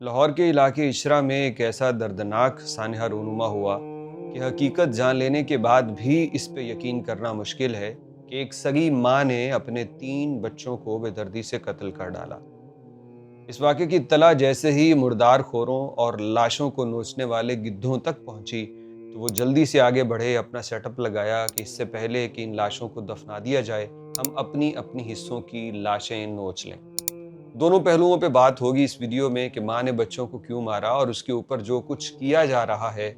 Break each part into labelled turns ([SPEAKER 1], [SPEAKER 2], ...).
[SPEAKER 1] लाहौर के इलाके इशरा में एक ऐसा दर्दनाक सानहा रूनुमा हुआ कि हकीकत जान लेने के बाद भी इस पे यकीन करना मुश्किल है कि एक सगी माँ ने अपने 3 बच्चों को बेदर्दी से कत्ल कर डाला। इस वाक़े की इत्तला जैसे ही मुर्दार खोरों और लाशों को नोचने वाले गिद्धों तक पहुंची तो वो जल्दी से आगे बढ़े, अपना सेटअप लगाया कि इससे पहले कि इन लाशों को दफना दिया जाए, हम अपनी अपनी हिस्सों की लाशें नोच लें। दोनों पहलुओं पे बात होगी इस वीडियो में कि माँ ने बच्चों को क्यों मारा और उसके ऊपर जो कुछ किया जा रहा है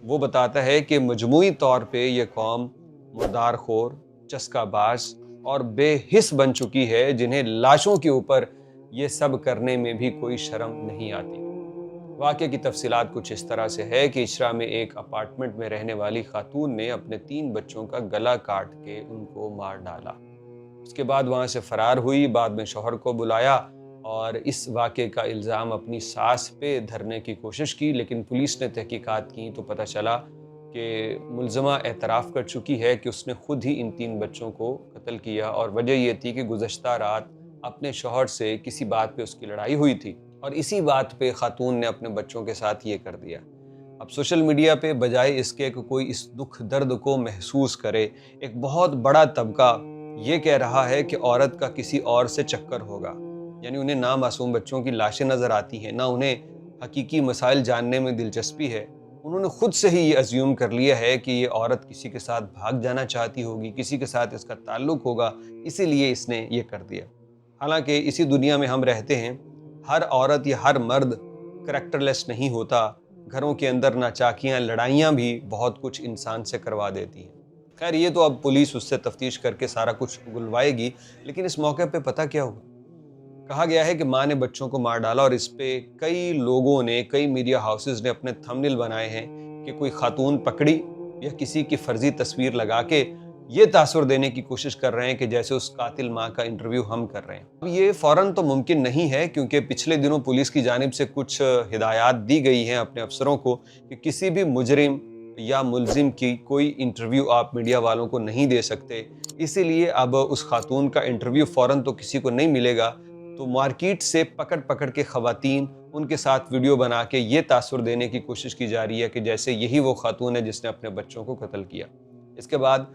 [SPEAKER 1] वो बताता है कि मजमूई तौर पे ये कौम मुर्दार खोर, चस्काबाज और बेहिस बन चुकी है, जिन्हें लाशों के ऊपर ये सब करने में भी कोई शर्म नहीं आती। वाक़े की तफसीलात कुछ इस तरह से है कि इशरा में एक अपार्टमेंट में रहने वाली खातून ने अपने 3 बच्चों का गला काट के उनको मार डाला। उसके बाद वहाँ से फरार हुई, बाद में शौहर को बुलाया और इस वाक़े का इल्ज़ाम अपनी सास पे धरने की कोशिश की, लेकिन पुलिस ने तहकीकात की तो पता चला कि मुल्ज़मा एतराफ़ कर चुकी है कि उसने खुद ही इन 3 बच्चों को कत्ल किया और वजह ये थी कि गुज़श्ता रात अपने शौहर से किसी बात पे उसकी लड़ाई हुई थी और इसी बात पे खातून ने अपने बच्चों के साथ ये कर दिया। अब सोशल मीडिया पे बजाय इसके कि कोई इस दुख दर्द को महसूस करे, एक बहुत बड़ा तबका ये कह रहा है कि औरत का किसी और से चक्कर होगा। यानी उन्हें ना मासूम बच्चों की लाशें नज़र आती हैं, ना उन्हें हकीकी मसाइल जानने में दिलचस्पी है। उन्होंने खुद से ही ये अज्यूम कर लिया है कि ये औरत किसी के साथ भाग जाना चाहती होगी, किसी के साथ इसका ताल्लुक होगा, इसीलिए इसने ये कर दिया। हालांकि इसी दुनिया में हम रहते हैं, हर औरत या हर मर्द करैक्टरलेस नहीं होता। घरों के अंदर नाचाकियाँ, लड़ाइयाँ भी बहुत कुछ इंसान से करवा देती हैं। खैर, ये तो अब पुलिस उससे तफ्तीश करके सारा कुछ गुलवाएगी, लेकिन इस मौके पे पता क्या हुआ? कहा गया है कि माँ ने बच्चों को मार डाला और इस पे कई लोगों ने, कई मीडिया हाउसेस ने अपने थंबनेल बनाए हैं कि कोई खातून पकड़ी या किसी की फर्जी तस्वीर लगा के ये तासुर देने की कोशिश कर रहे हैं कि जैसे उस कातिल माँ का इंटरव्यू हम कर रहे हैं। अब ये फौरन तो मुमकिन नहीं है, क्योंकि पिछले दिनों पुलिस की जानिब से कुछ हिदायत दी गई हैं अपने अफसरों को कि किसी भी मुजरिम या मुलजिम की कोई इंटरव्यू आप मीडिया वालों को नहीं दे सकते। इसीलिए अब उस खातून का इंटरव्यू फौरन तो किसी को नहीं मिलेगा, तो मार्केट से पकड़ पकड़ के खवातीन, उनके साथ वीडियो बना के ये तासुर देने की कोशिश की जा रही है कि जैसे यही वो खातून है जिसने अपने बच्चों को कत्ल किया। इसके बाद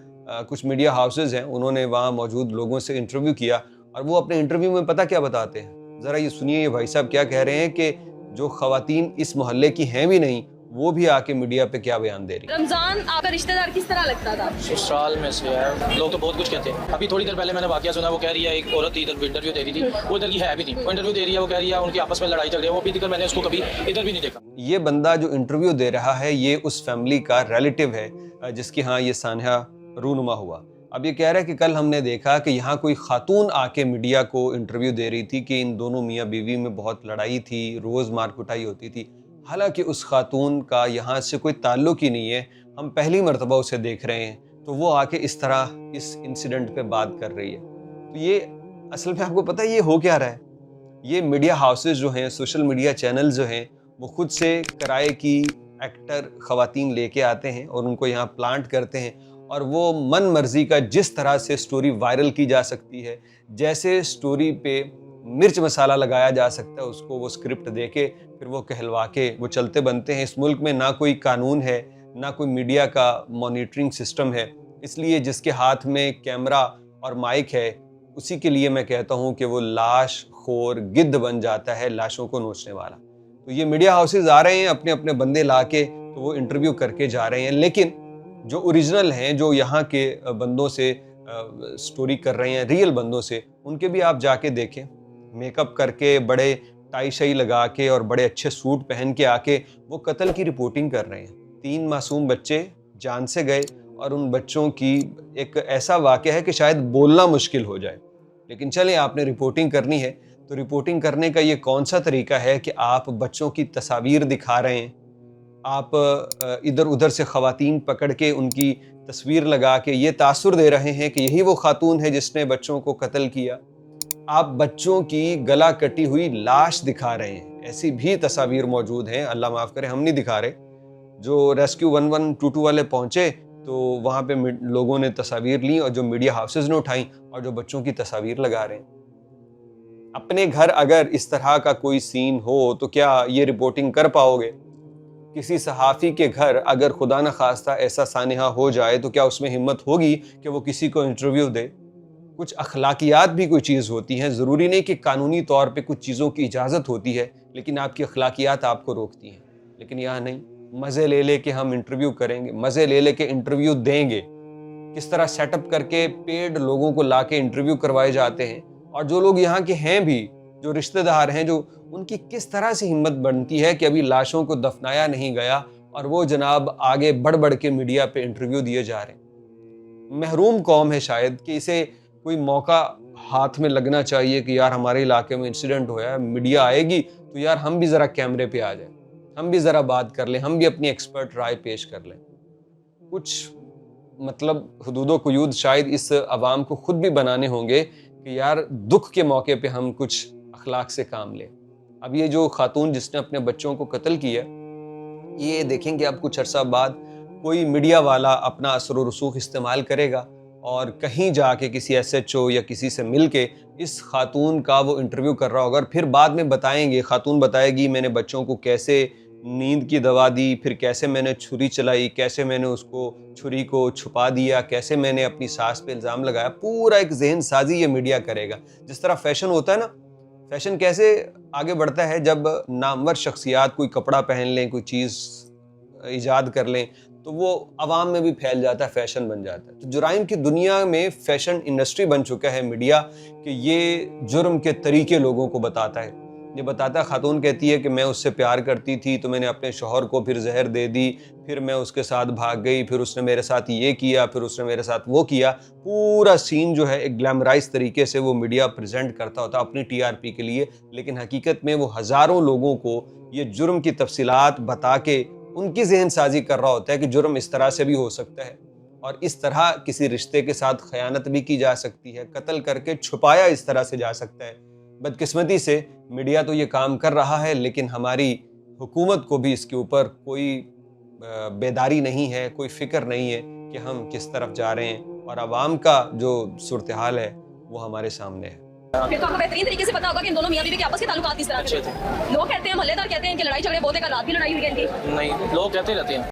[SPEAKER 1] कुछ मीडिया हाउसेज हैं, उन्होंने वहाँ मौजूद लोगों से इंटरव्यू किया और वो अपने इंटरव्यू में पता क्या बताते हैं, ज़रा ये सुनिए। ये भाई साहब क्या कह रहे हैं कि जो खवातीन इस मोहल्ले की हैं भी नहीं, वो भी आके मीडिया पे क्या बयान दे रही है।
[SPEAKER 2] रमजान आपका रिश्तेदार किस तरह लगता था?
[SPEAKER 3] ससुराल में से है, लोग तो बहुत कुछ कहते हैं। अभी थोड़ी देर पहले मैंने वाकया सुना, वो कह रही है एक औरत इधर इंटरव्यू दे रही थी, वो इधर की है भी नहीं, वो इंटरव्यू दे रही है, वो कह रही है उनकी आपस में लड़ाई चल रही है, वो भी दिक्कत, मैंने उसको कभी इधर भी नहीं देखा।
[SPEAKER 1] ये बंदा जो इंटरव्यू दे रहा है ये उस फैमिली का रिलेटिव है जिसकी हाँ ये सानहा रूनुमा हुआ। अब ये कह रहा है कि कल हमने देखा कि यहाँ कोई खातून आके मीडिया को इंटरव्यू दे रही थी कि इन दोनों मियाँ बीवी में बहुत लड़ाई थी, रोज़ मार कुटाई होती थी। हालांकि उस खातून का यहाँ से कोई ताल्लुक ही नहीं है, हम पहली मर्तबा उसे देख रहे हैं, तो वो आके इस तरह इस इंसिडेंट पे बात कर रही है। तो ये असल में आपको पता है ये हो क्या रहा है? ये मीडिया हाउसेज जो हैं, सोशल मीडिया चैनल जो हैं, वो खुद से किराए की एक्टर खवातीन लेके आते हैं और उनको यहाँ प्लांट करते हैं और वो मन मर्जी का जिस तरह से स्टोरी वायरल की जा सकती है, जैसे स्टोरी पे मिर्च मसाला लगाया जा सकता है, उसको वो स्क्रिप्ट दे के फिर वो कहलवा के वो चलते बनते हैं। इस मुल्क में ना कोई कानून है, ना कोई मीडिया का मॉनिटरिंग सिस्टम है, इसलिए जिसके हाथ में कैमरा और माइक है उसी के लिए मैं कहता हूँ कि वो लाश खोर गिद्ध बन जाता है, लाशों को नोचने वाला। तो ये मीडिया हाउसेज आ रहे हैं अपने अपने बंदे ला के, तो वो इंटरव्यू करके जा रहे हैं, लेकिन जो ओरिजिनल हैं, जो यहाँ के बंदों से स्टोरी कर रहे हैं, रियल बंदों से, उनके भी आप जाके देखें, मेकअप करके, बड़े टाई शाई लगा के और बड़े अच्छे सूट पहन के आके वो कत्ल की रिपोर्टिंग कर रहे हैं। 3 मासूम बच्चे जान से गए और उन बच्चों की एक ऐसा वाक़या है कि शायद बोलना मुश्किल हो जाए, लेकिन चलें, आपने रिपोर्टिंग करनी है तो रिपोर्टिंग करने का ये कौन सा तरीका है कि आप बच्चों की तस्वीर दिखा रहे हैं, आप इधर उधर से खवातीन पकड़ के उनकी तस्वीर लगा के ये तासुर दे रहे हैं कि यही वो खातून है जिसने बच्चों को कत्ल किया। आप बच्चों की गला कटी हुई लाश दिखा रहे हैं। ऐसी भी तस्वीर मौजूद हैं, अल्लाह माफ़ करे, हम नहीं दिखा रहे। जो रेस्क्यू 1122 वाले पहुँचे तो वहाँ पे लोगों ने तस्वीर ली और जो मीडिया हाउसेज ने उठाई और जो बच्चों की तस्वीर लगा रहे हैं। اپنے گھر اگر اس طرح کا کوئی سین ہو تو کیا یہ رپورٹنگ کر پاؤ گے؟ کسی صحافی کے گھر اگر خدا نخواستہ ایسا سانحہ ہو جائے تو کیا اس میں ہمت ہوگی کہ وہ کسی کو انٹرویو دے؟ کچھ اخلاقیات بھی کوئی چیز ہوتی ہیں، ضروری نہیں کہ قانونی طور پہ کچھ چیزوں کی اجازت ہوتی ہے، لیکن آپ کی اخلاقیات آپ کو روکتی ہیں۔ لیکن یہاں نہیں، مزے لے لے کے ہم انٹرویو کریں گے، مزے لے لے کے انٹرویو دیں گے۔ کس طرح سیٹ اپ کر کے پیڈ لوگوں کو لا کے انٹرویو کروائے جاتے ہیں، اور جو لوگ یہاں کے ہیں بھی، جو رشتہ دار ہیں، جو ان کی کس طرح سے ہمت بنتی ہے کہ ابھی لاشوں کو دفنایا نہیں گیا اور وہ جناب آگے بڑھ بڑھ کے میڈیا پہ انٹرویو دیے جا رہے ہیں۔ محروم قوم ہے شاید کہ اسے کوئی موقع ہاتھ میں لگنا چاہیے کہ یار ہمارے علاقے میں انسیڈنٹ ہوا ہے، میڈیا آئے گی تو یار ہم بھی ذرا کیمرے پہ آ جائیں، ہم بھی ذرا بات کر لیں، ہم بھی اپنی ایکسپرٹ رائے پیش کر لیں۔ کچھ مطلب حدود و قیود شاید اس عوام کو خود بھی بنانے ہوں گے کہ یار دکھ کے موقع پہ ہم کچھ اخلاق سے کام لیں۔ اب یہ جو خاتون جس نے اپنے بچوں کو قتل کیا، یہ دیکھیں گے اب کچھ عرصہ بعد کوئی میڈیا والا اپنا اثر و رسوخ استعمال کرے گا اور کہیں جا کے کسی ایس ایچ او یا کسی سے مل کے اس خاتون کا وہ انٹرویو کر رہا ہوگا، اور پھر بعد میں بتائیں گے، خاتون بتائے گی میں نے بچوں کو کیسے نیند کی دوا دی، پھر کیسے میں نے چھری چلائی، کیسے میں نے اس کو چھری کو چھپا دیا، کیسے میں نے اپنی ساس پہ الزام لگایا۔ پورا ایک ذہن سازی یہ میڈیا کرے گا۔ جس طرح فیشن ہوتا ہے نا، فیشن کیسے آگے بڑھتا ہے، جب نامور شخصیات کوئی کپڑا پہن لیں، کوئی چیز ایجاد کر لیں تو وہ عوام میں بھی پھیل جاتا ہے، فیشن بن جاتا ہے۔ تو جرائم کی دنیا میں فیشن انڈسٹری بن چکا ہے میڈیا، کہ یہ جرم کے طریقے لوگوں کو بتاتا ہے۔ یہ بتاتا ہے، خاتون کہتی ہے کہ میں اس سے پیار کرتی تھی تو میں نے اپنے شوہر کو پھر زہر دے دی، پھر میں اس کے ساتھ بھاگ گئی، پھر اس نے میرے ساتھ یہ کیا، پھر اس نے میرے ساتھ وہ کیا۔ پورا سین جو ہے ایک گلیمرائز طریقے سے وہ میڈیا پریزنٹ کرتا ہوتا اپنی ٹی آر پی کے لیے، لیکن حقیقت میں وہ ہزاروں لوگوں کو یہ جرم کی تفصیلات بتا کے ان کی ذہن سازی کر رہا ہوتا ہے کہ جرم اس طرح سے بھی ہو سکتا ہے، اور اس طرح کسی رشتے کے ساتھ خیانت بھی کی جا سکتی ہے، قتل کر کے چھپایا اس طرح سے جا سکتا ہے۔ بدقسمتی سے میڈیا تو یہ کام کر رہا ہے، لیکن ہماری حکومت کو بھی اس کے اوپر کوئی بیداری نہیں ہے، کوئی فکر نہیں ہے کہ ہم کس طرف جا رہے ہیں، اور عوام کا جو صورتحال ہے وہ ہمارے سامنے ہے۔
[SPEAKER 2] پھر تو آپ کو بہترین طریقے سے پتا ہوگا کہ ان دونوں میاں بیوی کے آپس کے تعلقات کس طرح
[SPEAKER 3] اچھے تھے۔
[SPEAKER 2] لوگ کہتے ہیں، محلے دار کہتے ہیں کہ لڑائی جھگڑے بہت ہے، کل رات بھی لڑائی ہوئی ہے ان کی۔
[SPEAKER 3] نہیں، لوگ کہتے رہتے ہیں۔